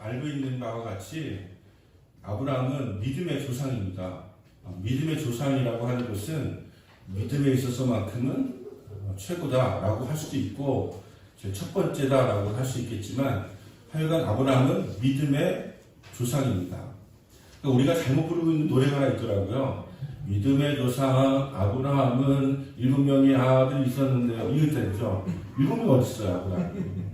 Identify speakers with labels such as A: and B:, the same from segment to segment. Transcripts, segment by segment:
A: 알고 있는 바와 같이 아브라함은 믿음의 조상입니다. 믿음의 조상이라고 하는 것은 믿음에 있어서만큼은 최고다라고 할 수도 있고 첫 번째다라고 할 수 있겠지만 하여간 아브라함은 믿음의 조상입니다. 그러니까 우리가 잘못 부르고 있는 노래가 하나 있더라고요. 믿음의 조상 아브라함은 7명의 아들이 있었는데요. 이거 있잖아요. 7명 어디 있어요, 아브라함?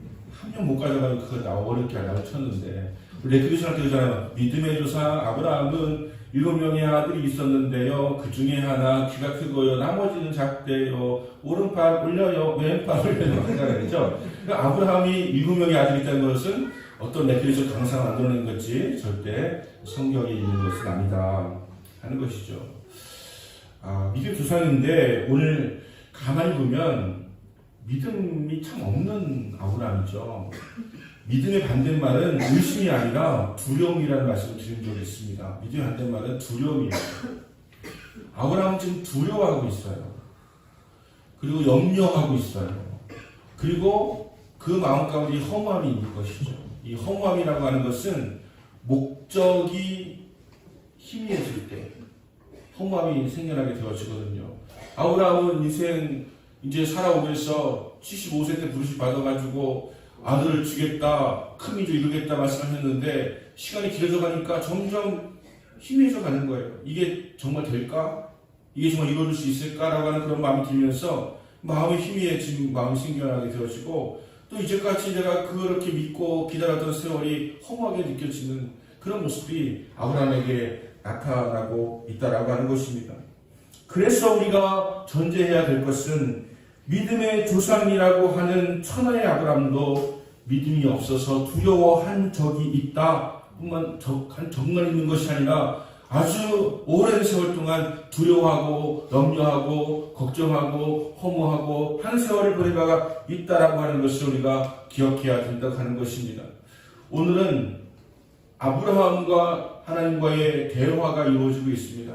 A: 한 명 못 가져가면 그거 나 어렵게 하려고 쳤는데 레크리션한테 그러잖아요. 믿음의 조상 아브라함은 7명의 아들이 있었는데요. 그 중에 하나 키가 크고요. 나머지는 작대요. 오른팔 올려요. 왼팔 올려요. 그러죠. 그러니까 아브라함이 7명의 아들이 있다는 것은 어떤 레크리션 강사가 만들어낸 것이 절대 성경에 있는 것은 아니다 하는 것이죠. 믿음 조상인데 오늘 가만히 보면 믿음이 참 없는 아브라함이죠. 믿음의 반대말은 의심이 아니라 두려움이라는 말씀을 드린 적이 있습니다. 믿음의 반대말은 두려움이에요. 아브라함은 지금 두려워하고 있어요. 그리고 염려하고 있어요. 그리고 그 마음 가운데 허무함이 있는 것이죠. 이 허무함이라고 하는 것은 목적이 희미해질 때 허무함이 생겨나게 되어지거든요. 아브라함은 인생 이제 살아오면서 75세 때 부르심 받아가지고 아들을 주겠다, 큰 민족 이루겠다 말씀하셨는데 시간이 길어져 가니까 점점 희미해져 가는 거예요. 이게 정말 될까? 이게 정말 이루어질 수 있을까라고 하는 그런 마음이 들면서 마음이 희미해지고 마음이 생겨나게 되어지고 또 이제까지 내가 그렇게 믿고 기다렸던 세월이 허무하게 느껴지는 그런 모습이 아브라함에게 나타나고 있다라고 하는 것입니다. 그래서 우리가 전제해야 될 것은 믿음의 조상이라고 하는 천하의 아브라함도 믿음이 없어서 두려워한 적이 있다 뿐만 적만 있는 것이 아니라 아주 오랜 세월 동안 두려워하고 염려하고 걱정하고 허무하고 한 세월을 보낸 바가 있다라고 하는 것을 우리가 기억해야 된다고 하는 것입니다. 오늘은 아브라함과 하나님과의 대화가 이루어지고 있습니다.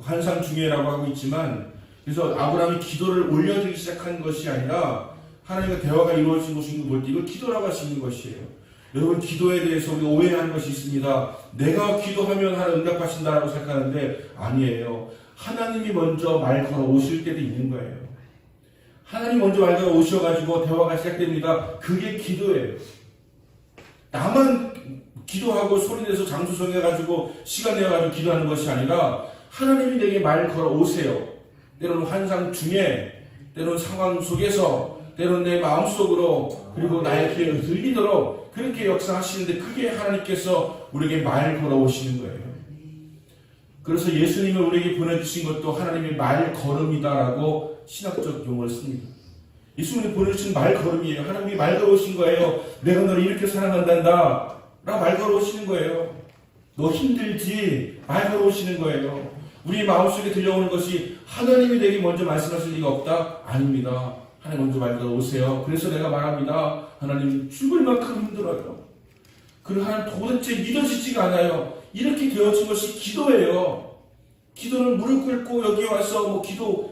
A: 환상중예라고 하고 있지만 그래서 아브라함이 기도를 올려드리기 시작한 것이 아니라 하나님과 대화가 이루어진 것인 걸 볼 때 이걸 기도라고 할 수 있는 것이에요. 여러분 기도에 대해서 우리가 오해하는 것이 있습니다. 내가 기도하면 하나님 응답하신다라고 생각하는데 아니에요. 하나님이 먼저 말 걸어 오실 때도 있는 거예요. 하나님 먼저 말 걸어 오셔가지고 대화가 시작됩니다. 그게 기도예요. 나만 기도하고 소리내서 장수 정해가지고 시간 내어가지고 기도하는 것이 아니라 하나님이 내게 말 걸어 오세요. 때로는 환상 중에, 때로는 상황 속에서, 때로는 내 마음속으로, 그리고 나의 귀에 들리도록 그렇게 역사하시는데 그게 하나님께서 우리에게 말 걸어오시는 거예요. 그래서 예수님을 우리에게 보내주신 것도 하나님의 말 걸음이다라고 신학적 용어를 씁니다. 예수님이 보내주신 말 걸음이에요. 하나님이 말 걸어오신 거예요. 내가 너를 이렇게 사랑한단다 라고 말 걸어오시는 거예요. 너 힘들지? 말 걸어오시는 거예요. 우리 마음속에 들려오는 것이 하나님이 내게 먼저 말씀하실 리가 없다? 아닙니다. 하나님 먼저 말 걸어오세요. 그래서 내가 말합니다. 하나님 죽을 만큼 힘들어요. 그리고 하나님 도대체 믿어지지가 않아요. 이렇게 되어진 것이 기도예요. 기도는 무릎 꿇고 여기 와서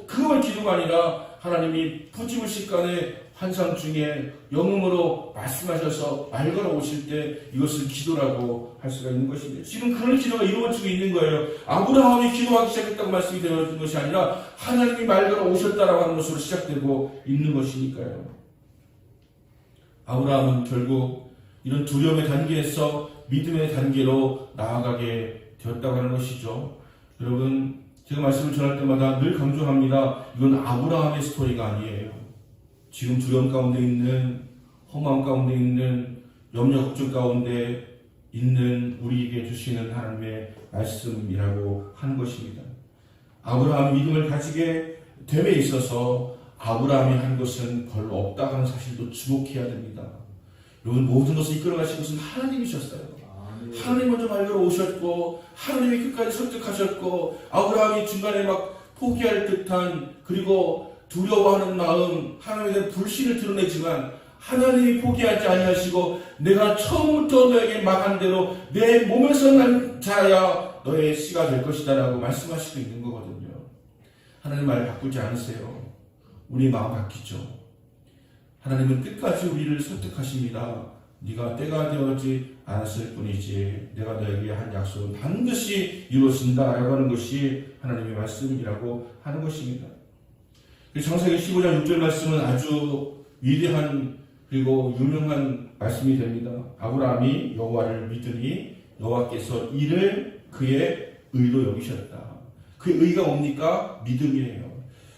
A: 그걸 기도가 아니라 하나님이 부지불식간에 환상 중에 영음으로 말씀하셔서 말 걸어 오실 때 이것을 기도라고 할 수가 있는 것입니다. 지금 그런 기도가 이루어지고 있는 거예요. 아브라함이 기도하기 시작했다고 말씀이 되어진 것이 아니라 하나님이 말 걸어 오셨다라고 하는 것으로 시작되고 있는 것이니까요. 아브라함은 결국 이런 두려움의 단계에서 믿음의 단계로 나아가게 되었다고 하는 것이죠. 여러분 제가 말씀을 전할 때마다 늘 강조합니다. 이건 아브라함의 스토리가 아니에요. 지금 두려움 가운데 있는, 허무함 가운데 있는, 염려 걱정 가운데 있는 우리에게 주시는 하나님의 말씀이라고 하는 것입니다. 아브라함이 믿음을 가지게 됨에 있어서 아브라함이 한 것은 별로 없다 하는 사실도 주목해야 됩니다. 여러분 모든 것을 이끌어가신 것은 하나님이셨어요. 하나님 먼저 말 걸어 오셨고 하나님이 끝까지 설득하셨고 아브라함이 중간에 막 포기할 듯한 그리고 두려워하는 마음, 하나님에 대한 불신을 드러내지만 하나님이 포기하지 아니하시고 내가 처음부터 너에게 말한 대로 내 몸에서 난 자라야 너의 씨가 될 것이다 라고 말씀하시고 있는 거거든요. 하나님 말 바꾸지 않으세요. 우리의 마음 바뀌죠. 하나님은 끝까지 우리를 설득하십니다. 네가 때가 되었지 않았을 뿐이지 내가 너에게 한 약속은 반드시 이루어진다라고 하는 것이 하나님의 말씀이라고 하는 것입니다. 창세기 15장 6절 말씀은 아주 위대한 그리고 유명한 말씀이 됩니다. 아브라함이 여호와를 믿으니 여호와께서 이를 그의 의로 여기셨다. 그의 의가 뭡니까? 믿음이에요.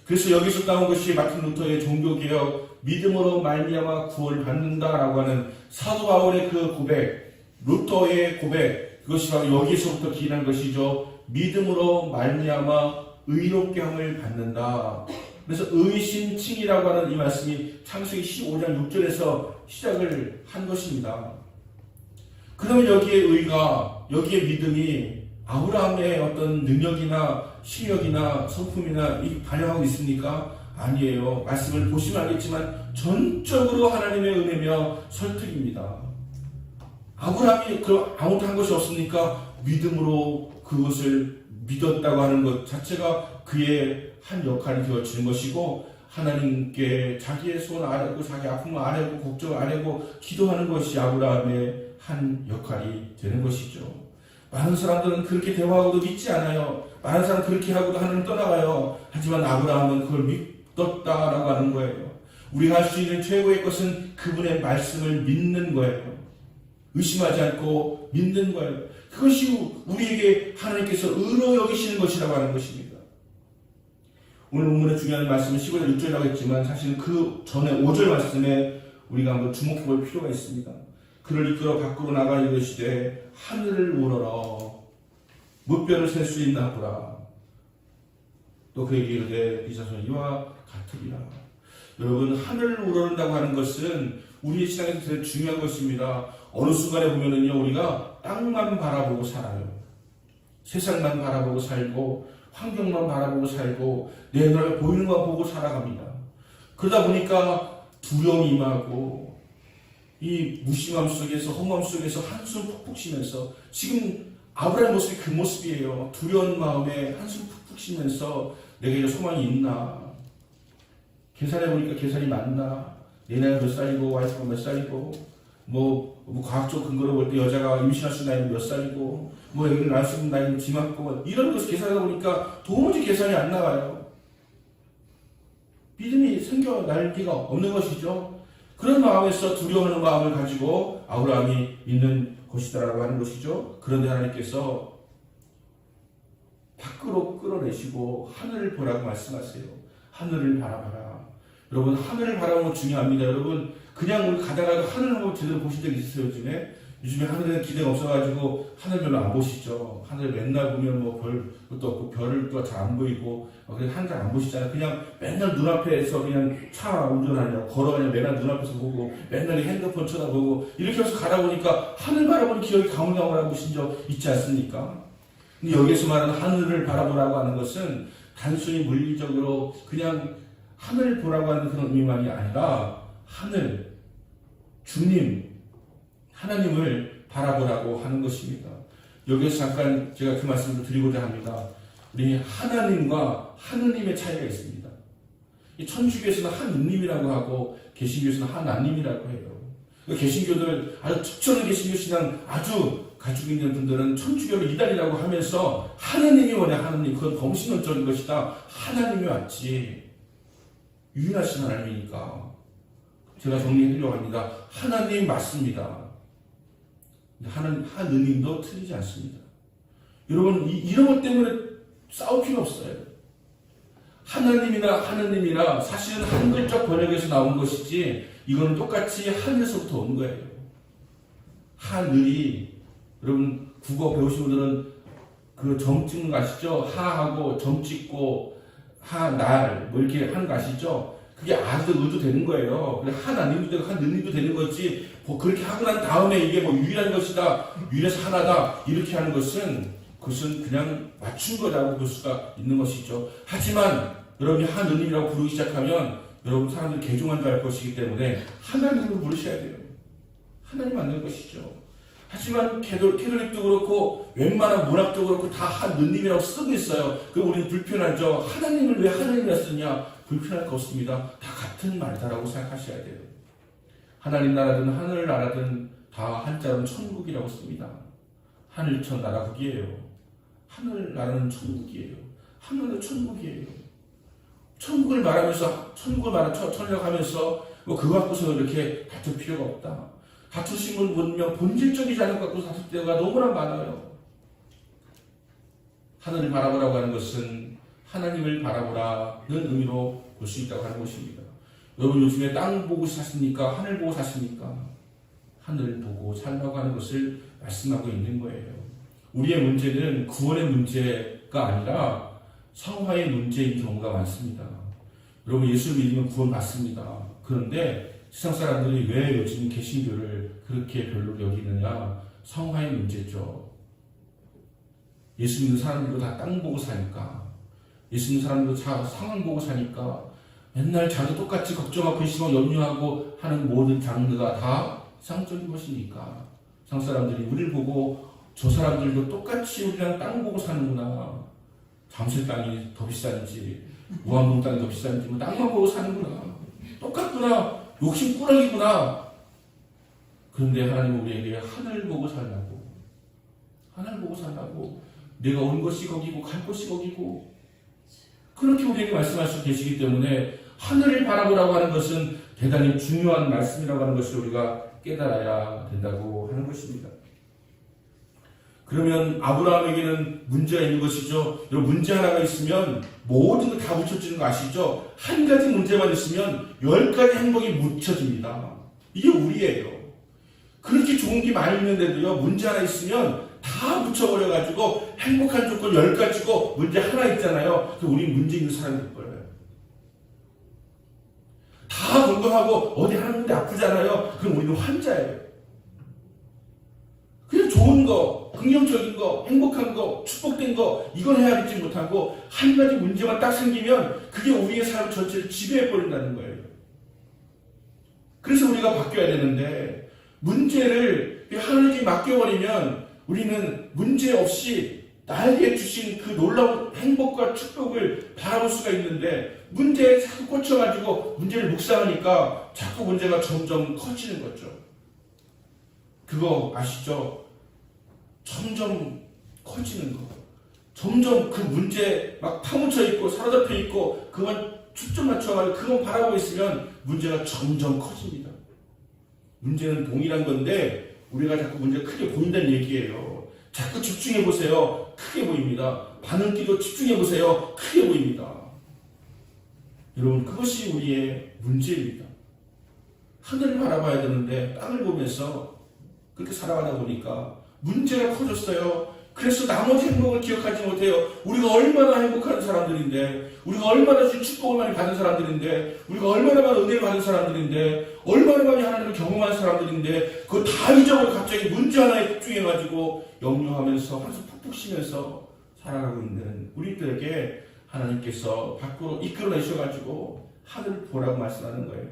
A: 그래서 여기서 따온 것이 마틴 루터의 종교개혁 믿음으로 말미암아 구원을 받는다라고 하는 사도 바울의 그 고백, 루터의 고백, 그것이 바로 여기서부터 기인한 것이죠. 믿음으로 말미암아 의롭게 함을 받는다. 그래서 의신칭이라고 하는 이 말씀이 창세기 15장 6절에서 시작을 한 것입니다. 그러면 여기에 의가, 여기에 믿음이 아브라함의 어떤 능력이나 실력이나 성품이나 이 반영하고 있습니까? 아니에요. 말씀을 보시면 알겠지만 전적으로 하나님의 은혜며 설득입니다. 아브라함이 아무것도 한 것이 없으니까 믿음으로 그것을 믿었다고 하는 것 자체가 그의 한 역할이 되어지는 것이고 하나님께 자기의 소원을 아뢰고 자기 아픔을 아뢰고 걱정을 아뢰고 기도하는 것이 아브라함의 한 역할이 되는 것이죠. 많은 사람들은 그렇게 대화하고도 믿지 않아요. 많은 사람은 그렇게 하고도 하나님 떠나가요. 하지만 아브라함은 그걸 믿었다라고 하는 거예요. 우리가 할 수 있는 최고의 것은 그분의 말씀을 믿는 거예요. 의심하지 않고 믿는 거예요. 그것이 우리에게 하나님께서 의로 여기시는 것이라고 하는 것입니다. 오늘 본문의 중요한 말씀은 15절 6절이라고 했지만 사실은 그 전에 5절 말씀에 우리가 한번 주목해 볼 필요가 있습니다. 그를 이끌어 밖으로 나가 이르시되 하늘을 우러러 무뼈를 셀 수 있나 보라. 또 그에게 이르되 이 자손이 이와 같으리라. 여러분, 하늘을 우러른다고 하는 것은 우리의 신앙에서 되게 중요한 것입니다. 어느 순간에 보면은요, 우리가 땅만 바라보고 살아요. 세상만 바라보고 살고 환경만 바라보고 살고 내 눈에 보이는 거 보고 살아갑니다. 그러다 보니까 두려움이 임하고 이 무심함 속에서 허무함 속에서 한숨 푹푹 쉬면서 지금 아브라함의 모습이 그 모습이에요. 두려운 마음에 한숨 푹푹 쉬면서 내게 소망이 있나? 계산해보니까 계산이 맞나? 내 나이가 몇 살이고 와이프가 몇 살이고 뭐 과학적 근거로 볼 때 여자가 임신할 수 있는 나이는 몇 살이고 뭐 애기를 낳을 수 있는 나이는 지맞고 이런 것을 계산하다 보니까 도무지 계산이 안 나와요. 믿음이 생겨날 리가 없는 것이죠. 그런 마음에서 두려워하는 마음을 가지고 아브라함이 있는 것이다라고 하는 것이죠. 그런데 하나님께서 밖으로 끌어내시고 하늘을 보라고 말씀하세요. 하늘을 바라봐라. 여러분, 하늘을 바라보는 거 중요합니다. 여러분, 그냥 우리 가다가 하늘 한번 제대로 보신 적 있으세요? 요즘에 하늘에 기대가 없어가지고 하늘 별로 안 보시죠. 하늘 맨날 보면 뭐 별도 없고 별을 또 잘 안 보이고 그냥 하늘 안 보시잖아요. 그냥 맨날 눈앞에서 그냥 차 운전하냐 걸어가냐 맨날 눈앞에서 보고 맨날 핸드폰 쳐다보고 이렇게 해서 가다 보니까 하늘 바라보는 기억이 가물가물하고 보신 적 있지 않습니까? 근데 여기서 말하는 하늘을 바라보라고 하는 것은 단순히 물리적으로 그냥 하늘을 보라고 하는 그런 의미만이 아니라 하늘, 주님, 하나님을 바라보라고 하는 것입니다. 여기서 잠깐 제가 그 말씀을 드리고자 합니다. 우리 하나님과 하느님의 차이가 있습니다. 천주교에서는 하느님이라고 하고 개신교에서는 하나님이라고 해요. 개신교들 아주 특정한 개신교 신앙 아주 가지고 있는 분들은 천주교를 이단이라고 하면서 하느님이 뭐냐 하느님 그건 범신론적인 것이다. 하나님이 왔지. 유일하신 하나님이니까 제가 정리해드리려고 합니다. 하나님 맞습니다. 하느님도 틀리지 않습니다. 여러분 이런 것 때문에 싸울 필요 없어요. 하나님이나 하느님이나 사실은 한글적 번역에서 나온 것이지 이거는 똑같이 하늘에서부터 온 거예요. 하늘이 여러분 국어 배우신 분들은 그 점 찍는 거 아시죠? 하하고 점 찍고 하날 뭐 이렇게 하는 거 아시죠? 그게 아도 의도 되는 거예요. 하나님도 되고 하느님도 되는 거지 뭐 그렇게 하고 난 다음에 이게 뭐 유일한 것이다 유일해서 하나다 이렇게 하는 것은 그것은 그냥 맞춘 거라고 볼 수가 있는 것이죠. 하지만 여러분이 하느님이라고 부르기 시작하면 여러분 사람들이 개종한 줄 알 것이기 때문에 하나님으로 부르셔야 돼요. 하나님 맞는 것이죠. 하지만 캐톨릭도 그렇고 웬만한 문학도 그렇고 다 하느님이라고 쓰고 있어요. 그럼 우리는 불편하죠. 하나님을 왜 하느님이라 쓰냐? 불편할 거 없습니다. 다 같은 말이다라고 생각하셔야 돼요. 하나님 나라든 하늘 나라든 다 한자로는 천국이라고 씁니다. 하늘천 나라 국이에요. 하늘나라는 천국이에요. 하늘은 천국이에요. 천국을 말하면서 천국하면서 뭐 그거 갖고서 이렇게 다툴 필요가 없다. 다투심은 분명 본질적인 자격 갖고 다툴 때가 너무나 많아요. 하늘을 바라보라고 하는 것은 하나님을 바라보라는 의미로 볼 수 있다고 하는 것입니다. 여러분 요즘에 땅 보고 사십니까? 하늘 보고 사십니까? 하늘 보고 살라고 하는 것을 말씀하고 있는 거예요. 우리의 문제는 구원의 문제가 아니라 성화의 문제인 경우가 많습니다. 여러분 예수를 믿으면 구원 받습니다. 그런데 세상 사람들이 왜 요즘 개신교를 그렇게 별로 여기느냐? 성화의 문제죠. 예수 믿는 사람들도 다 땅 보고 사니까, 예수 믿는 사람들도 다 상황 보고 사니까 맨날 자도 똑같이 걱정하고 근심하고 염려하고 하는 모든 장르가 다 상적인 것이니까 상 사람들이 우리를 보고 저 사람들도 똑같이 우리랑 땅 보고 사는구나. 잠실 땅이 더 비싼지 무한동 땅이 더 비싼지 뭐 땅만 보고 사는구나. 똑같구나. 욕심꾸러기구나. 그런데 하나님은 우리에게 하늘 보고 살라고, 하늘 보고 살라고, 내가 온 것이 거기고 갈 것이 거기고 그렇게 우리에게 말씀하시고 계시기 때문에 하늘을 바라보라고 하는 것은 대단히 중요한 말씀이라고 하는 것을 우리가 깨달아야 된다고 하는 것입니다. 그러면 아브라함에게는 문제가 있는 것이죠. 여러분 문제 하나가 있으면 모든 거 다 묻혀지는 거 아시죠? 한 가지 문제만 있으면 10가지 행복이 묻혀집니다. 이게 우리예요. 그렇게 좋은 게 많이 있는데도요, 문제 하나 있으면 다 묻혀버려가지고 행복한 조건 10가지고 문제 하나 있잖아요. 그래서 우리 문제 있는 사람이 돼버려요. 다 건강하고 어디 하는데 아프잖아요. 그럼 우리는 환자예요. 그냥 좋은 거, 긍정적인 거, 행복한 거, 축복된 거 이걸 헤아리지 못하고 한 가지 문제만 딱 생기면 그게 우리의 삶 전체를 지배해버린다는 거예요. 그래서 우리가 바뀌어야 되는데 문제를 하나님께 맡겨버리면 우리는 문제 없이 나에게 주신 그 놀라운 행복과 축복을 바라볼 수가 있는데 문제에 자꾸 꽂혀가지고 문제를 묵상하니까 자꾸 문제가 점점 커지는 거죠. 그거 아시죠? 점점 커지는 거. 점점 그 문제에 막 파묻혀 있고 사로잡혀 있고 그만 초점 맞춰가지고 그거 바라보고 있으면 문제가 점점 커집니다. 문제는 동일한 건데 우리가 자꾸 문제가 크게 보인다는 얘기예요. 자꾸 집중해보세요. 크게 보입니다. 반응기도 집중해보세요. 크게 보입니다. 여러분 그것이 우리의 문제입니다. 하늘을 바라봐야 되는데 땅을 보면서 그렇게 살아가다 보니까 문제가 커졌어요. 그래서 나머지 행복을 기억하지 못해요. 우리가 얼마나 행복한 사람들인데, 우리가 얼마나 축복을 많이 받은 사람들인데, 우리가 얼마나 많은 은혜를 받은 사람들인데, 얼마나 많이 하나님을 경험한 사람들인데 그거 다 잊어버리고 갑자기 문제 하나에 집중해가지고 염려하면서 한숨 푹푹 쉬면서 살아가고 있는 우리들에게 하나님께서 밖으로 이끌어내셔가지고 하늘을 보라고 말씀하는 거예요.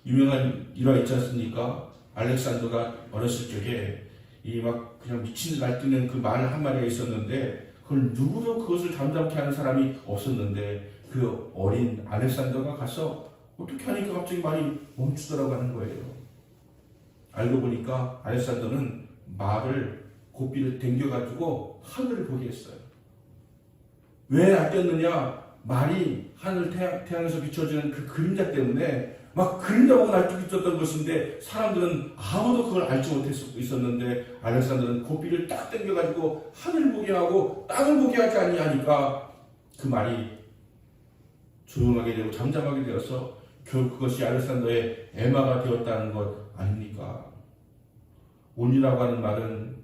A: 유명한 일화 있지 않습니까? 알렉산더가 어렸을 적에 이 막 그냥 미친 듯 날뛰는 그 말 한 마리가 있었는데 그걸 누구도 그것을 잠잠케 하는 사람이 없었는데 그 어린 알렉산더가 가서 어떻게 하니까 갑자기 말이 멈추더라고 하는 거예요. 알고 보니까 알렉산더는 말을 고삐를 당겨가지고 하늘을 보게 했어요. 왜 날뛰었느냐? 말이 하늘 태양에서 비춰지는 그 그림자 때문에 막 그림자 보고 날뛰고 있었던 것인데 사람들은 아무도 그걸 알지 못했었는데 알렉산더는 고삐를 딱 당겨가지고 하늘을 보게 하고 땅을 보게 하지 아니하니까 그 말이 조용하게 되고 잠잠하게 되어서 결국 그것이 알렉산더의 애마가 되었다는 것 아닙니까? 온유라고 하는 말은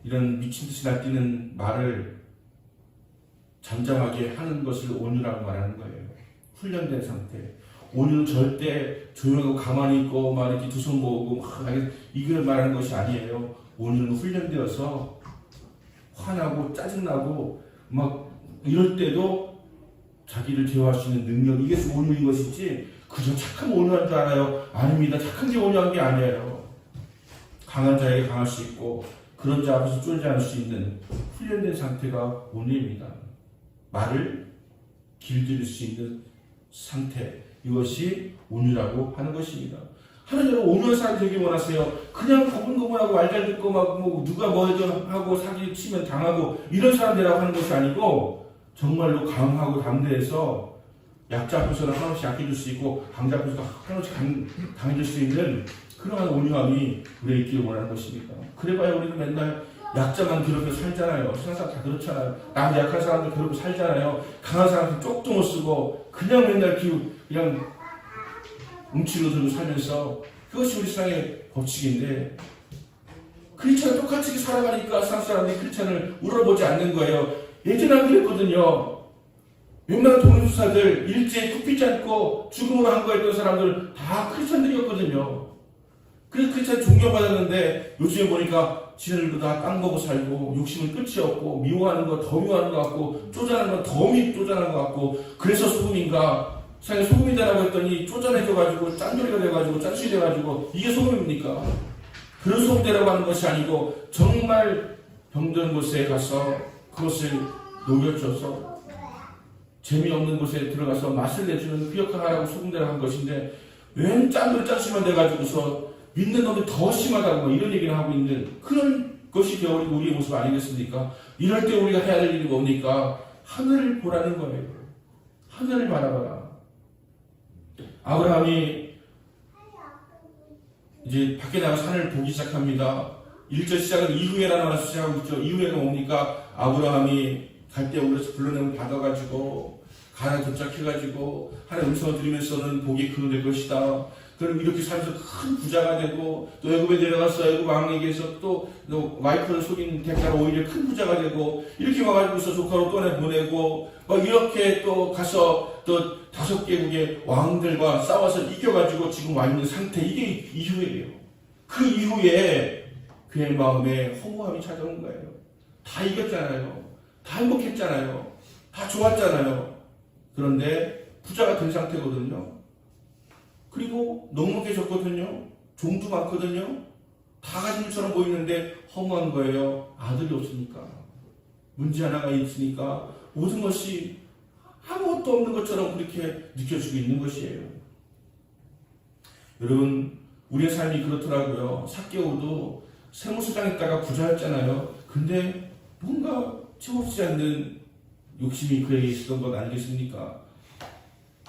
A: 이런 미친듯이 날뛰는 말을 잠잠하게 하는 것을 온유라고 말하는 거예요. 훈련된 상태. 온유는 절대 조용하고 가만히 있고 막 이렇게 두 손 모으고 이걸 말하는 것이 아니에요. 온유는 훈련되어서 화나고 짜증나고 막 이럴 때도 자기를 제어할 수 있는 능력, 이게 온유인 것이지 그저 착한 온유한 줄 알아요? 아닙니다. 착한 게 온유한 게 아니에요. 강한 자에게 강할 수 있고 그런 자 앞에서 쫄지 않을 수 있는 훈련된 상태가 온유입니다. 말을 길들일 수 있는 상태, 이것이 온유라고 하는 것입니다. 하나님은 온유한 사람 되게 원하세요. 그냥 고분고분하고 말 잘 듣고 막 뭐 누가 뭐든 하고 사기 치면 당하고 이런 사람들이라고 하는 것이 아니고 정말로 강하고 담대해서 약자 앞에서는 한없이 약해질 수 있고 강자 앞에서도 한없이 강해질 수 있는 그러한 온유함이 우리에게 있기를 원하는 것입니다. 그래봐야 우리는 맨날 약자만 괴롭혀 살잖아요. 세상 사람 다 그렇잖아요. 나한테 약한 사람들 괴롭혀 살잖아요. 강한 사람들 쪽도 못 쓰고 그냥 맨날 그냥 뭉치로 들고 살면서 그것이 우리 세상의 법칙인데 크리스찬 똑같이 살아가니까 세상 사람들이 크리스찬을 울어보지 않는 거예요. 예전에 그랬거든요. 웬만한 동료수사들 일제히 굽히지 않고 죽음으로 항거했던 사람들 다 크리스찬들이었거든요. 그래서 크리스찬 존경받았는데 요즘에 보니까 지네들도 다 딴 거고 살고 욕심은 끝이 없고 미워하는 거 더 미워하는 것 같고 쪼잔한 거 더 쪼잔한 것 같고 그래서 소금인가 세상에 소금이다라고 했더니 쪼잔해져가지고 짠돌이가 돼가지고 짠술이 돼가지고 이게 소금입니까? 그런 소금되라고 하는 것이 아니고 정말 병든 곳에 가서 그것을 녹여줘서 재미없는 곳에 들어가서 맛을 내주는 그 역할을 하라고 소금되라고 한 것인데 웬 짠돌이 짠술만 돼가지고서 믿는 놈이 더 심하다고 뭐 이런 얘기를 하고 있는 그런 것이 되어버리고 우리의 모습 아니겠습니까? 이럴 때 우리가 해야 될 일이 뭡니까? 하늘을 보라는 거예요. 하늘을 바라봐라. 아브라함이 이제 밖에 나가 산을 보기 시작합니다. 1절 시작은 이후에라는 말을 시작하고 있죠. 이후에가 뭡니까? 아브라함이 갈대우에서 불러내면 받아가지고 가나안 도착해가지고 하나님 음성을 들으면서는 복이 그될 것이다. 그럼 이렇게 살면서 큰 부자가 되고 또 애굽에 내려가서 애굽 왕에게서 또 와이프를 속인 대가로 오히려 큰 부자가 되고 이렇게 와가지고서 조카로 떠내보내고 막 이렇게 또 가서 또 5개국의 왕들과 싸워서 이겨가지고 지금 와 있는 상태 이게 이후에예요. 그 이후에 그의 마음에 허무함이 찾아온 거예요. 다 이겼잖아요. 다 행복했잖아요. 다 좋았잖아요. 그런데 부자가 된 상태거든요. 그리고 넉넉해졌거든요. 종도 많거든요. 다 가진 것처럼 보이는데 허무한 거예요. 아들이 없으니까. 문제 하나가 있으니까 모든 것이 아무것도 없는 것처럼 그렇게 느껴지고 있는 것이에요. 여러분, 우리의 삶이 그렇더라고요. 삭개오도 세무서장 했다가 부자였잖아요. 근데 뭔가 채워지지 않는 욕심이 그에게 있었던 것 아니겠습니까?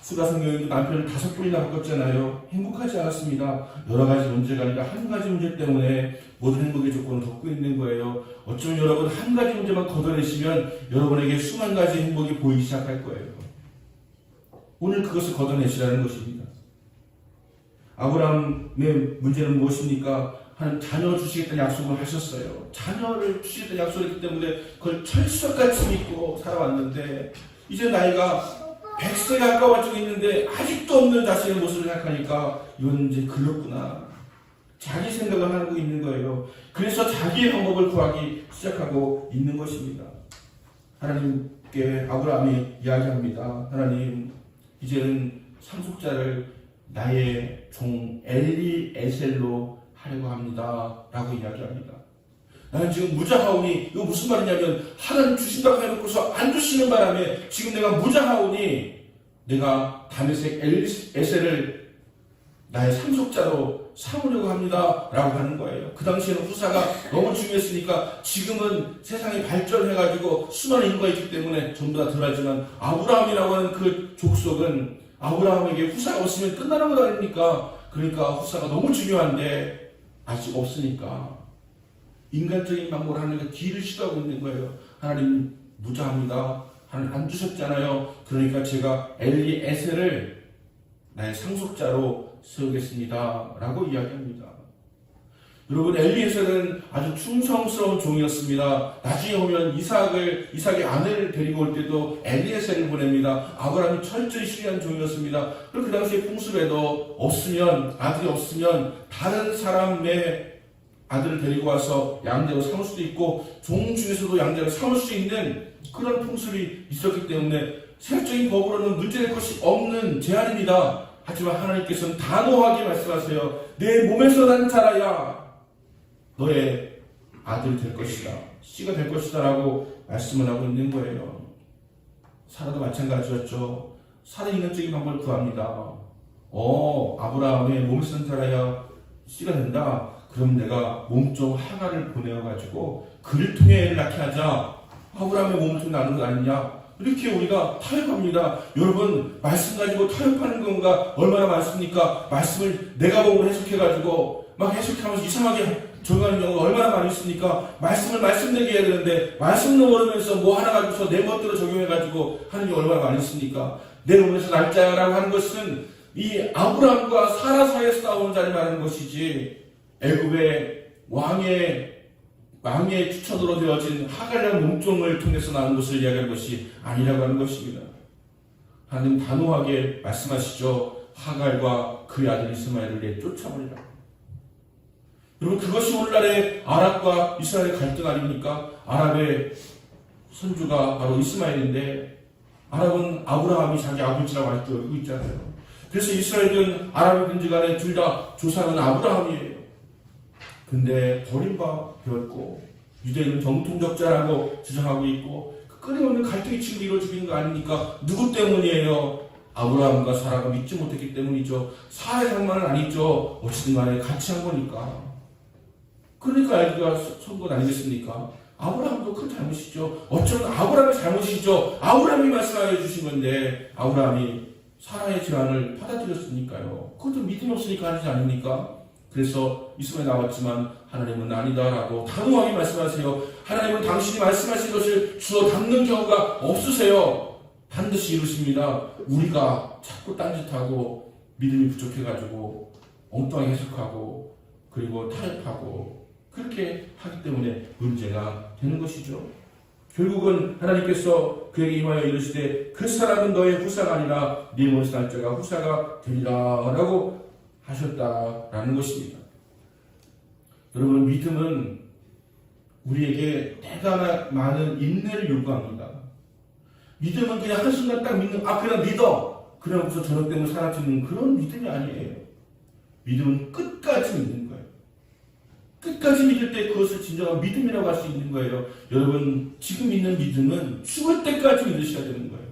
A: 수다성 여인도 남편을 5번이나 바꿨잖아요. 행복하지 않았습니다. 여러 가지 문제가 아니라 한 가지 문제 때문에 모든 행복의 조건을 덮고 있는 거예요. 어쩌면 여러분 한 가지 문제만 걷어내시면 여러분에게 수만 가지 행복이 보이기 시작할 거예요. 오늘 그것을 걷어내시라는 것입니다. 아브라함의 문제는 무엇입니까? 하나님 자녀 주시겠다는 약속을 하셨어요. 자녀를 주시겠다는 약속을 했기 때문에 그걸 철석같이 믿고 살아왔는데 이제 나이가 100세가 가까워지고 있는데 아직도 없는 자신의 모습을 생각하니까 이건 이제 글렀구나. 자기 생각을 하고 있는 거예요. 그래서 자기의 방법을 구하기 시작하고 있는 것입니다. 하나님께 아브라함이 이야기합니다. 하나님, 이제는 상속자를 나의 종 엘리에셀로 하려고 합니다. 라고 이야기합니다. 나는 지금 무자하오니 이거 무슨 말이냐면 하나님 주신다고 해놓고서 안 주시는 바람에 지금 내가 무자하오니 내가 다메섹 에셀을 나의 상속자로 삼으려고 합니다. 라고 하는 거예요. 그 당시에는 후사가 너무 중요했으니까 지금은 세상이 발전해가지고 수많은 인구가 있기 때문에 전부 다 덜하지만 아브라함이라고 하는 그 족속은 아브라함에게 후사가 없으면 끝나는 것 아닙니까? 그러니까 후사가 너무 중요한데 아직 없으니까 인간적인 방법을 하는 길을 시도하고 있는 거예요. 하나님 무자합니다. 하나님 안 주셨잖아요. 그러니까 제가 엘리에셀을 나의 상속자로 세우겠습니다. 라고 이야기합니다. 여러분, 엘리에셀은 아주 충성스러운 종이었습니다. 나중에 오면 이삭의 아내를 데리고 올 때도 엘리에셀을 보냅니다. 아브라함이 철저히 신뢰한 종이었습니다. 그리고 그 당시에 풍습에도 아들이 없으면 다른 사람의 아들을 데리고 와서 양대로 삼을 수도 있고 종 중에서도 양대로 삼을 수 있는 그런 풍습이 있었기 때문에 세속적인 법으로는 문제될 것이 없는 제안입니다. 하지만 하나님께서는 단호하게 말씀하세요. 내 몸에서 난 자라야 너의 아들 될 것이다. 씨가 될 것이다 라고 말씀을 하고 있는 거예요. 사라도 마찬가지였죠. 사라 인간적인 방법을 구합니다. 아브라함의 몸을 쓴 자라야 씨가 된다. 그럼 내가 몸종 하가를 보내어가지고 그를 통해 애를 낳게 하자. 아브라함의 몸을 통해 낳는 거 아니냐? 이렇게 우리가 타협합니다. 여러분, 말씀 가지고 타협하는 건가 얼마나 많습니까? 말씀을 내가 보고 해석해가지고 막 해석하면서 이상하게 적용하는 경우가 얼마나 많이 있습니까? 말씀을 말씀되게 해야 되는데 말씀도 모르면서 뭐 하나 가지고서 내 멋대로 적용해가지고 하는 게 얼마나 많이 있습니까? 내 몸에서 날짜라고 하는 것은 이 아브라함과 사라 사이에서 싸우는 자를 말하는 것이지 애굽의 왕의 추천으로 되어진 하갈이라는 몸종을 통해서 나온 것을 이야기하는 것이 아니라고 하는 것입니다. 하나님 단호하게 말씀하시죠. 하갈과 그의 아들 이스마엘을 내쫓아버리라. 여러분, 그것이 오늘날의 아랍과 이스라엘의 갈등 아닙니까? 아랍의 선주가 바로 이스마엘인데 아랍은 아브라함이 자기 아버지라고 아직도 여기고 있잖아요. 그래서 이스라엘은 아랍이든지 간에 둘 다 조상은 아브라함이에요. 근데 버림받았고 유대인은 정통적자라고 주장하고 있고 끊임없는 갈등이 지금 이루어지고 있는 거 아닙니까? 누구 때문이에요? 아브라함과 사라가 믿지 못했기 때문이죠. 사라의 장만은 아니죠. 어쨌든 간에 같이 한 거니까. 그러니까 아기가 선 것 아니겠습니까? 아브라함도 큰 잘못이죠. 어쩌면 아브라함의 잘못이죠. 아브라함이 말씀하여 주신 건데 아브라함이 사라의 제안을 받아들였으니까요. 그것도 믿음이 없으니까 하지 않습니까? 그래서 이스마엘 나왔지만 하나님은 아니다라고 단호하게 말씀하세요. 하나님은 당신이 말씀하신 것을 주어 담는 경우가 없으세요. 반드시 이루십니다. 우리가 자꾸 딴짓하고 믿음이 부족해가지고 엉뚱하게 해석하고 그리고 타협하고 그렇게 하기 때문에 문제가 되는 것이죠. 결국은 하나님께서 그에게 임하여 이르시되 그 사람은 너의 후사가 아니라 네 몸에서 날 자가 후사가 되리라 라고 하셨다라는 것입니다. 여러분, 믿음은 우리에게 대단한 많은 인내를 요구합니다. 믿음은 그냥 한순간 딱 믿는, 그냥 믿어! 그러고서 저녁 되면 사라지는 그런 믿음이 아니에요. 믿음은 끝까지 믿는 거예요. 끝까지 믿을 때 그것을 진정한 믿음이라고 할 수 있는 거예요. 여러분, 지금 믿는 믿음은 죽을 때까지 믿으셔야 되는 거예요.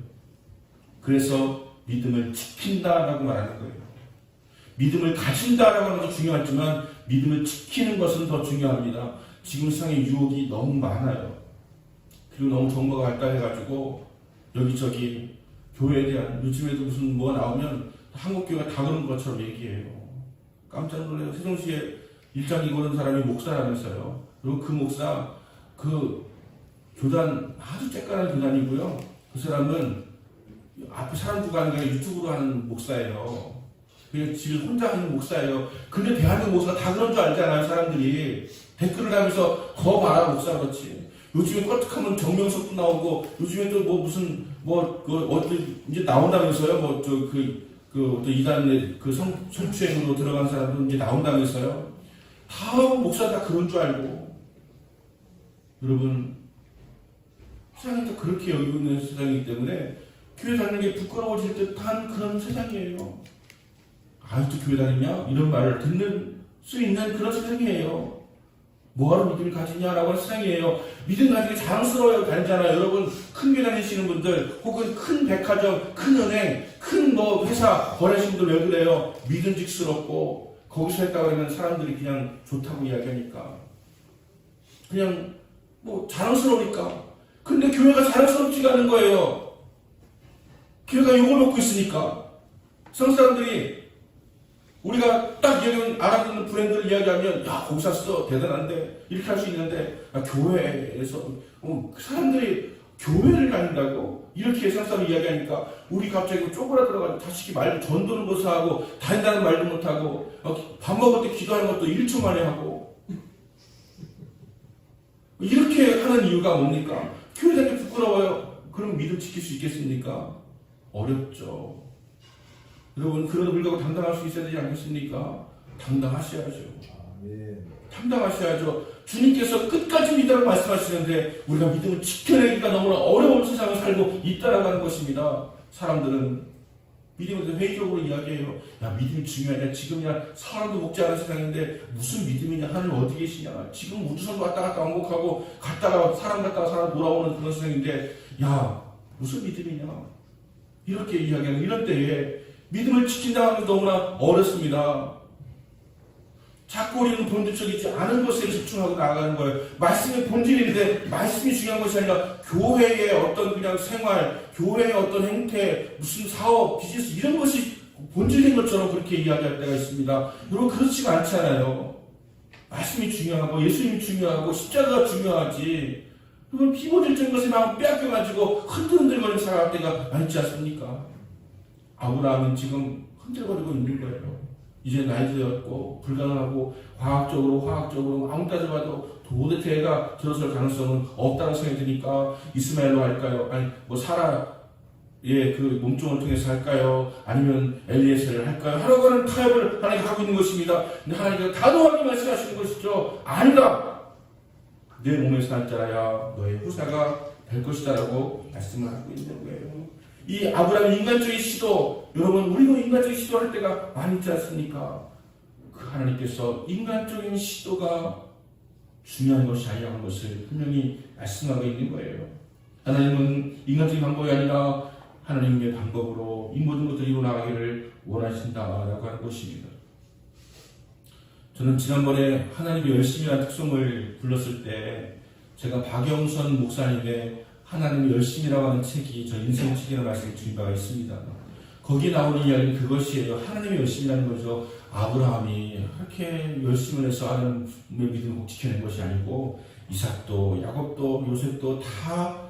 A: 그래서 믿음을 지킨다라고 말하는 거예요. 믿음을 가진다라고 하는 것도 중요하지만 믿음을 지키는 것은 더 중요합니다. 지금 세상에 유혹이 너무 많아요. 그리고 너무 정보가 발달해가지고 여기저기 교회에 대한 요즘에도 무슨 뭐가 나오면 한국교회가 다 그런 것처럼 얘기해요. 깜짝 놀라요. 세종시에 일장 이고는 사람이 목사라면서요. 그리고 그 목사 그 교단 아주 쬐깐한 교단이고요. 그 사람은 앞에 사람 두고 하는 게 유튜브로 하는 목사예요. 그냥 집 혼자 하는 목사예요. 근데 대한민국 목사가 다 그런 줄 알잖아요. 사람들이 댓글을 하면서 거 봐라 목사 그렇지. 요즘에 껐떡하면 정명석도 나오고 요즘에 또 뭐 무슨 어디 이제 나온다면서요. 또 이단의 그 성추행으로 들어간 사람도 이제 나온다면서요. 다 목사 다 그런 줄 알고. 여러분, 세상이 다 그렇게 여기고 있는 세상이기 때문에 교회 다니는 게 부끄러워질 듯한 그런 세상이에요. 아직도 교회 다니냐? 이런 말을 듣는 수 있는 그런 세상이에요. 뭐하러 믿음을 가지냐라고 하는 세상이에요. 믿음 가지기 자랑스러워요. 다니잖아요. 여러분, 큰 교회 다니시는 분들, 혹은 큰 백화점, 큰 은행, 큰 회사 거래하시는 분들 왜 그래요? 믿음직스럽고, 거기서 했다고 하면 사람들이 그냥 좋다고 이야기하니까. 그냥, 자랑스러우니까. 근데 교회가 자랑스럽지가 않은 거예요. 교회가 욕을 먹고 있으니까. 세상 사람들이 우리가 딱 알아듣는 브랜드를 이야기하면 거기 샀어 대단한데 이렇게 할 수 있는데 교회에서 사람들이 교회를 다닌다고 이렇게 세상 사람이 이야기하니까 우리 갑자기 쪼그라들어가지고 자식이 말도 전도는 못하고 다닌다는 말도 못하고 밥 먹을 때 기도하는 것도 1초 만에 하고 이렇게 하는 이유가 뭡니까? 교회 다니기 부끄러워요. 그럼 믿음 지킬 수 있겠습니까? 어렵죠. 여러분, 그런 불구하고 당당할 수 있어야 되지 않겠습니까? 당당하셔야죠. 당당하셔야죠. 주님께서 끝까지 믿으라고 말씀하시는데 우리가 믿음을 지켜내기가 너무나 어려운 세상을 살고 있다라고 하는 것입니다. 사람들은 믿음에 대해서 회의적으로 이야기해요. 믿음이 중요하냐? 지금이야 사람도 먹지 않은 세상인데 무슨 믿음이냐? 하늘 어디 계시냐? 지금 우주선도 왔다 갔다 왕복하고 갔다가 사람 돌아오는 그런 세상인데 무슨 믿음이냐? 이렇게 이야기하는 이런 때에 믿음을 지킨다는 것은 너무나 어렵습니다. 자꾸 우리는 본질적이지 않은 것에 집중하고 나아가는 거예요. 말씀의 본질인데 말씀이 중요한 것이 아니라 교회의 어떤 그냥 생활, 교회의 어떤 행태, 무슨 사업, 비즈니스 이런 것이 본질인 것처럼 그렇게 이야기할 때가 있습니다. 여러분 그렇지가 않잖아요. 말씀이 중요하고 예수님이 중요하고 십자가가 중요하지. 그건 비본질적인 것에 막 빼앗겨가지고 흔들흔들거리는 살아갈 때가 많지 않습니까? 아브라함은 지금 흔들거리고 있는 거예요. 이제 나이 들었고 불가능하고 화학적으로 아무 따져봐도 도대체 애가 들어설 가능성은 없다는 생각이 드니까 이스마엘로 할까요? 아니 뭐 사라의 그 몸종을 통해서 할까요? 아니면 엘리에셀을 할까요? 하라고 하는 타협을 하나님 하고 있는 것입니다. 근데 하나님께서 단호하게 말씀하시는 것이죠. 아니다. 내 몸에서 날 자라야 너의 후사가 될 것이다 라고 말씀을 하고 있는 거예요. 이 아브라함의 인간적인 시도, 여러분 우리도 인간적인 시도할 때가 많이 있지 않습니까? 그 하나님께서 인간적인 시도가 중요한 것이 아니라는 것을 분명히 말씀하고 있는 거예요. 하나님은 인간적인 방법이 아니라 하나님의 방법으로 이 모든 것들이 이루어나가기를 원하신다라고 하는 것입니다. 저는 지난번에 하나님의 열심이라는 특송을 불렀을 때 제가 박영선 목사님의 하나님의 열심이라고 하는 책이 저 인생책이라는 말씀을 드린 바가 있습니다. 거기에 나오는 이야기는 그것이에요. 하나님의 열심이라는 거죠. 아브라함이 그렇게 열심을 해서 하나님의 믿음을 꼭 지켜낸 것이 아니고 이삭도 야곱도 요셉도 다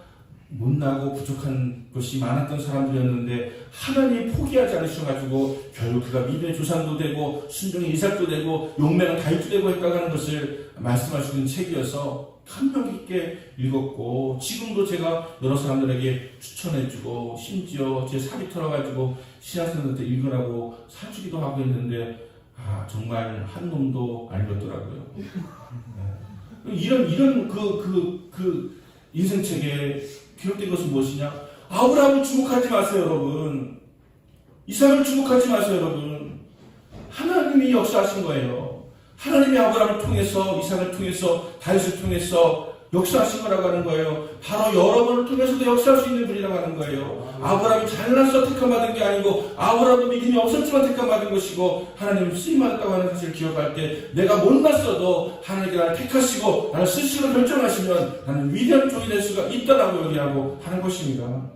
A: 못나고 부족한 것이 많았던 사람들이었는데 하나님이 포기하지 않으셔가지고 결국 그가 믿음의 조상도 되고 순종의 이삭도 되고 용맹한 다윗도 되고 했다고 하는 것을 말씀하시는 책이어서 감명 깊게 읽었고 지금도 제가 여러 사람들에게 추천해주고 심지어 제 살이 털어가지고 신학생들한테 읽으라고 사주기도 하고 있는데 정말 한 놈도 안 읽었더라고요. 이런 그 인생책에 기록된 것은 무엇이냐? 아브라함을 주목하지 마세요, 여러분. 이삭을 주목하지 마세요, 여러분. 하나님이 역사하신 거예요. 하나님이 아브라함을 통해서, 이삭을 통해서, 다윗을 통해서 역사하신 거라고 하는 거예요. 바로 여러분을 통해서도 역사할 수 있는 분이라고 하는 거예요. 아브라함이 잘나서 택함받은 게 아니고 아브라함도 믿음이 없었지만 택함받은 것이고 하나님 쓰임받았다고 하는 사실을 기억할 때 내가 못났어도 하나님께 나를 택하시고 나를 쓰시기로 결정하시면 나는 위대한 종이 될 수가 있다라고 얘기하고 하는 것입니다.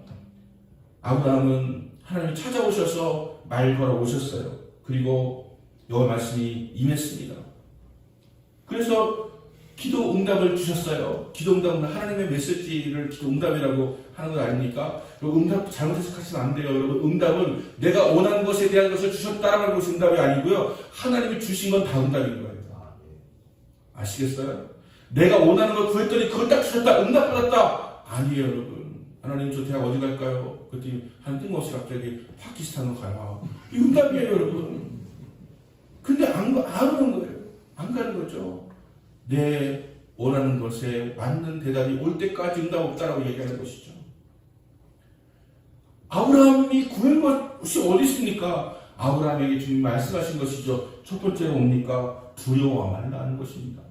A: 아브라함은 하나님이 찾아오셔서 말 걸어 오셨어요. 그리고 여호와 말씀이 임했습니다. 그래서 기도 응답을 주셨어요. 기도 응답은 하나님의 메시지를 기도 응답이라고 하는 거 아닙니까? 응답 잘못 해석하시면 안 돼요. 여러분 응답은 내가 원하는 것에 대한 것을 주셨다라는 것이 응답이 아니고요. 하나님이 주신 건 다 응답인 거예요. 아시겠어요? 내가 원하는 걸 구했더니 그걸 딱 주셨다. 응답받았다. 아니에요, 여러분. 하나님 저 대학 어디 갈까요? 그랬더니 한 뜬금없이 갑자기 파키스탄으로 가요. 이 응답이에요, 여러분. 근데 안 오는 거예요. 안 가는 거죠. 내 원하는 것에 맞는 대답이 올 때까지 응답 없다라고 얘기하는 것이죠. 아브라함이 구한 것이 어디 있습니까? 아브라함에게 주님 말씀하신 것이죠. 첫 번째로 뭡니까? 두려워 말라는 것입니다.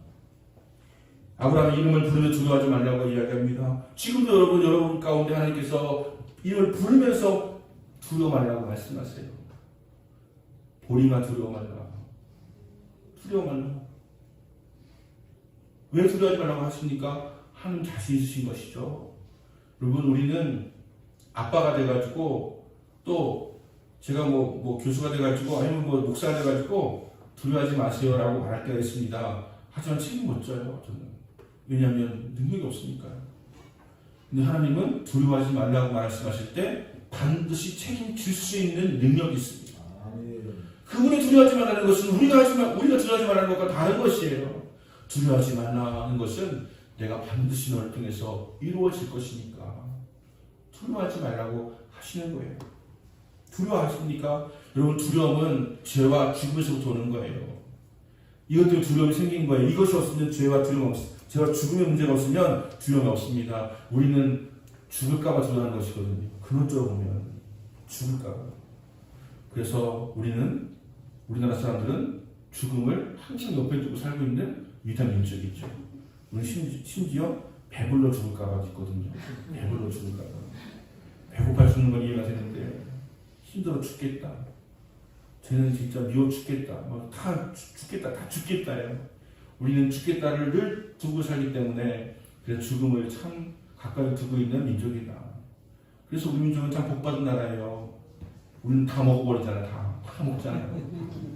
A: 아브라함의 이름을 부르며 두려워하지 말라고 이야기합니다. 지금도 여러분 가운데 하나님께서 이름을 부르면서 두려워 말라고 말씀하세요. 보리마 두려워 말라. 두려워 말라. 왜 두려워하지 말라고 하십니까? 하나님 자신 있으신 것이죠. 여러분 우리는 아빠가 돼가지고 또 제가 뭐 교수가 돼가지고 아니면 뭐 목사가 돼가지고 두려워하지 마세요라고 말할 때가 있습니다. 하지만 책임 못 져요. 저는. 왜냐하면 능력이 없으니까요. 근데 하나님은 두려워하지 말라고 말씀하실 때 반드시 책임질 수 있는 능력이 있습니다. 그분이 두려워하지 말라는 것은 우리가 두려워하지 말라는 것과 다른 것이에요. 두려워하지 말라는 것은 내가 반드시 너를 통해서 이루어질 것이니까 두려워하지 말라고 하시는 거예요. 두려워하십니까? 여러분 두려움은 죄와 죽음에서부터 오는 거예요. 이것 때문에 두려움이 생긴 거예요. 이것이 없으면 죄와 죽음의 문제가 없으면 두려움이 없습니다. 우리는 죽을까봐 두려워하는 것이거든요. 근원적으로 보면 죽을까봐. 그래서 우리나라 사람들은 죽음을 항상 옆에 두고 살고 있는 위대한 민족이죠. 우리 심지어 배불러 죽을까봐 있거든요. 배불러 죽을까봐. 배고파 죽는 건 이해가 되는데 힘들어 죽겠다. 쟤는 진짜 미워 죽겠다. 다 죽겠다. 다 죽겠다예요. 우리는 죽겠다를 늘 두고 살기 때문에 그래서 죽음을 참 가까이 두고 있는 민족이다. 그래서 우리 민족은 참 복받은 나라예요. 우리는 다 먹어버리잖아. 다 먹잖아요.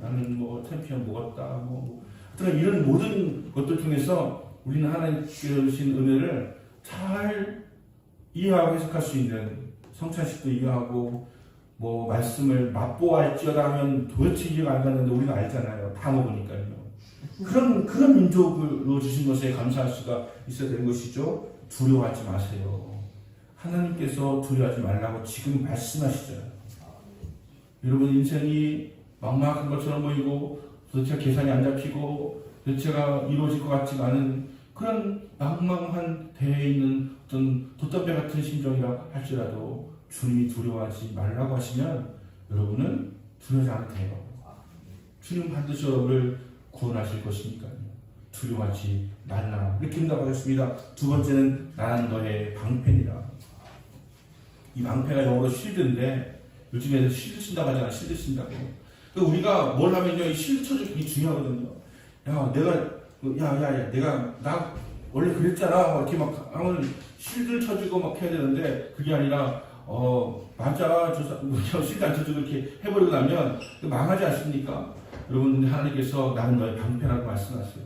A: 나는 챔피언 먹었다. 하여튼 이런 모든 것들 통해서 우리는 하나님께서 주신 은혜를 잘 이해하고 해석할 수 있는 성찬식도 이해하고 말씀을 맛보아할지어다 하면 도대체 이해가 안 가는데 우리가 알잖아요. 다 먹으니까요. 그런 민족으로 주신 것에 감사할 수가 있어야 되는 것이죠. 두려워하지 마세요. 하나님께서 두려워하지 말라고 지금 말씀하시잖아요. 여러분 인생이 막막한 것처럼 보이고 도대체 계산이 안 잡히고 도대체가 이루어질 것 같지가 않은 그런 막막한 대에 있는 어떤 돛담배 같은 심정이라 할지라도 주님이 두려워하지 말라고 하시면 여러분은 두려워하지 않아도 돼요. 주님 반드시 여러분을 구원하실 것이니까요. 두려워하지 말라. 이렇게 응답하셨습니다. 두 번째는 나는 너의 방패니라. 이 방패가 영어로 쉴드인데 요즘 애들 쉴드 친다고 하잖아. 쉴드 친다고. 그러니까 우리가 뭘 하면요. 이 쉴드 쳐주기 되게 중요하거든요. 나 원래 그랬잖아. 이렇게 막 하면 쉴드를 쳐주고 막 해야 되는데 그게 아니라 맞아. 쉴드 안 쳐주고 이렇게 해버리고 나면 망하지 않습니까? 여러분 하나님께서 나는 너의 방패라고 말씀하세요.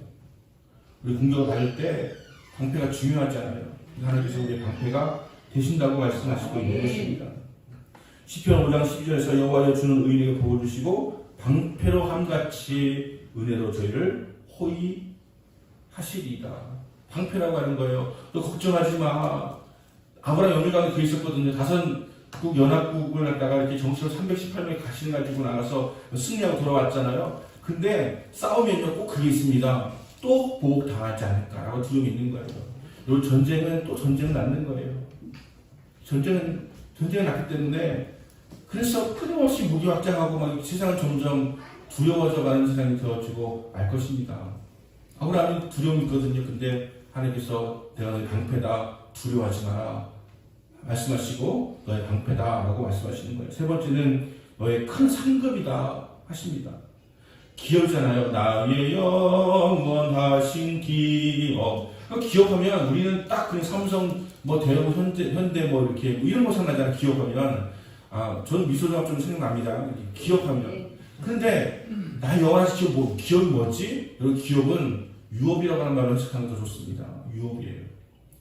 A: 우리 공격을 받을 때 방패가 중요하잖아요. 하나님께서 우리의 방패가 되신다고 말씀하시고 있는 것입니다. 시편 5장 12절에서 여호와여 주는 의인에게 복을 주시고 방패로 함같이 은혜로 저희를 호위하시리이다. 방패라고 하는 거예요. 너 걱정하지 마. 아브라함 영일강에 그 있었거든요. 다선국 연합국을 갖다가 이렇게 정치로 318명이 가시는 가지고 나가서 승리하고 돌아왔잖아요. 근데 싸우면요 꼭 그게 있습니다. 또 보복 당하지 않을까라고 두려움이 있는 거예요. 요 전쟁은 또 전쟁은 낳는 거예요. 전쟁은 낳기 때문에 그래서 끊임없이 무기 확장하고 막 세상은 점점 두려워져 가는 세상이 되어지고 말 것입니다. 아브라함이 두려움이 있거든요. 근데 하나님께서 내가 너의 방패다. 두려워하지 마라. 말씀하시고 너의 방패다라고 말씀하시는 거예요. 세 번째는 너의 큰 상급이다 하십니다. 기업이잖아요. 나의 영원하신 기업. 기업하면 우리는 딱 그냥 삼성, 대형, 현대 이렇게 이런 거 생각나잖아요. 기업하면 저는 미소조합 좀 생각납니다. 기업하면. 그런데 나의 영원하신 기업이 뭐지? 여기 기업은 유업이라고 하는 말로 해석하는 게 더 좋습니다. 유업이에요.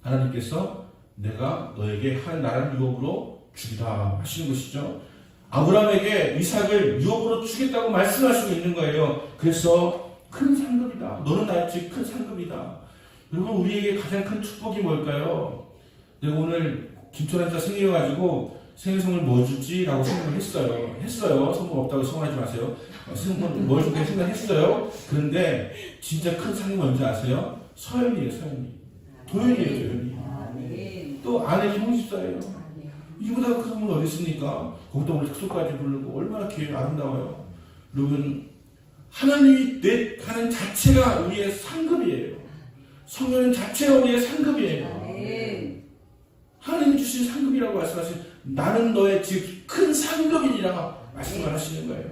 A: 하나님께서 내가 너에게 한 나라를 유업으로 주리라 하시는 것이죠. 아브라함에게 이삭을 유업으로 주겠다고 말씀하시고 있는 거예요. 그래서 큰 상급이다. 너는 나의 큰 상급이다. 여러분 우리에게 가장 큰 축복이 뭘까요? 내가 오늘 김철환자 생일이어가지고 생일 선물 뭐 주지? 라고 생각을 했어요. 선물 없다고 소원하지 마세요. 선물 뭐 줄까 생각했어요. 그런데 진짜 큰 상금 뭔지 아세요? 서연이에요. 도연이에요. 도연이. 또 아내 김홍집사예요. 이보다 큰 선물 어디 있습니까? 거기다 오늘 특수까지 부르고 얼마나 아름다워요. 여러분 하나님 자체가 우리의 상급이에요. 성령 자체가 우리의 상급이에요. 하나님이 주신 상급이라고 말씀하신 나는 너의 큰 상급이니라 말씀을 하시는 거예요.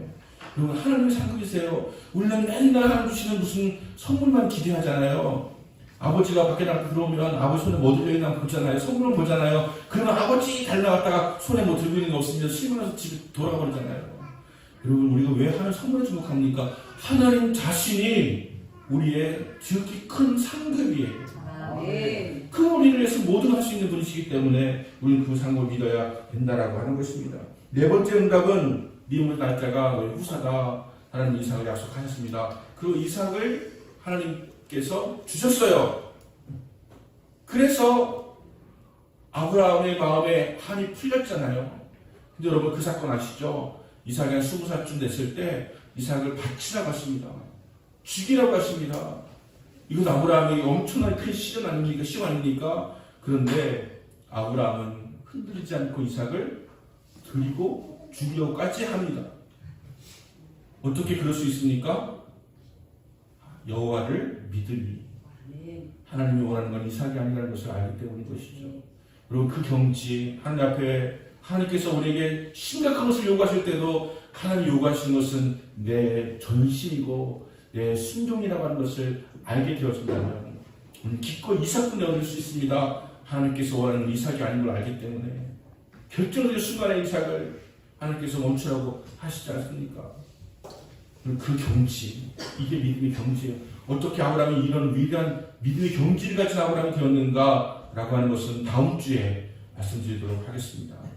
A: 여러분 하나님의 상급이세요. 우리는 맨날 하나님 주시는 무슨 선물만 기대하잖아요. 아버지가 밖에 나가 들어오면 아버지 손에 뭐 들려있나 보잖아요. 선물을 보잖아요. 그러면 아버지 달려갔다가 손에 뭐 들고 있는 거 없으면 실망해서 집에 돌아버리잖아요. 여러분 우리가 왜 하나님 선물을 주목합니까? 하나님 자신이 우리의 지극히 큰 상급이에요. 그 우리를 위해서 모든 할 수 있는 분이시기 때문에 우리는 그 상급을 믿어야 된다라고 하는 것입니다. 네 번째 응답은 네 몸의 날짜가 너의 후사다. 하나님 이삭을 약속하셨습니다. 그 이삭을 하나님께서 주셨어요. 그래서 아브라함의 마음에 한이 풀렸잖아요. 근데 여러분 그 사건 아시죠? 이삭이 한 20살쯤 됐을 때 이삭을 바치라고 하십니다. 죽이라고 하십니다. 이건 아브라함이 엄청나게 큰 시련 아닙니까? 그런데 아브라함은 흔들리지 않고 이삭을 드리고 죽이려고까지 합니다. 어떻게 그럴 수 있습니까? 여호와를 믿으니 하나님이 원하는 건 이삭이 아니라는 것을 알기 때문인 것이죠. 여러분 그 경지 하나님 앞에 하나님께서 우리에게 심각한 것을 요구하실 때도 하나님 요구하시는 것은 내 전심이고 내 순종이라고 하는 것을 알게 되어진다면 기꺼이 이삭도 내어줄 수 있습니다. 하나님께서 원하는 이삭이 아닌 걸 알기 때문에 결정적인 순간에 이삭을 하나님께서 멈추라고 하시지 않습니까? 그 경지, 이게 믿음의 경지예요. 어떻게 아브라함이 이런 위대한 믿음의 경지를 가진 아브라함이 되었는가 라고 하는 것은 다음 주에 말씀드리도록 하겠습니다.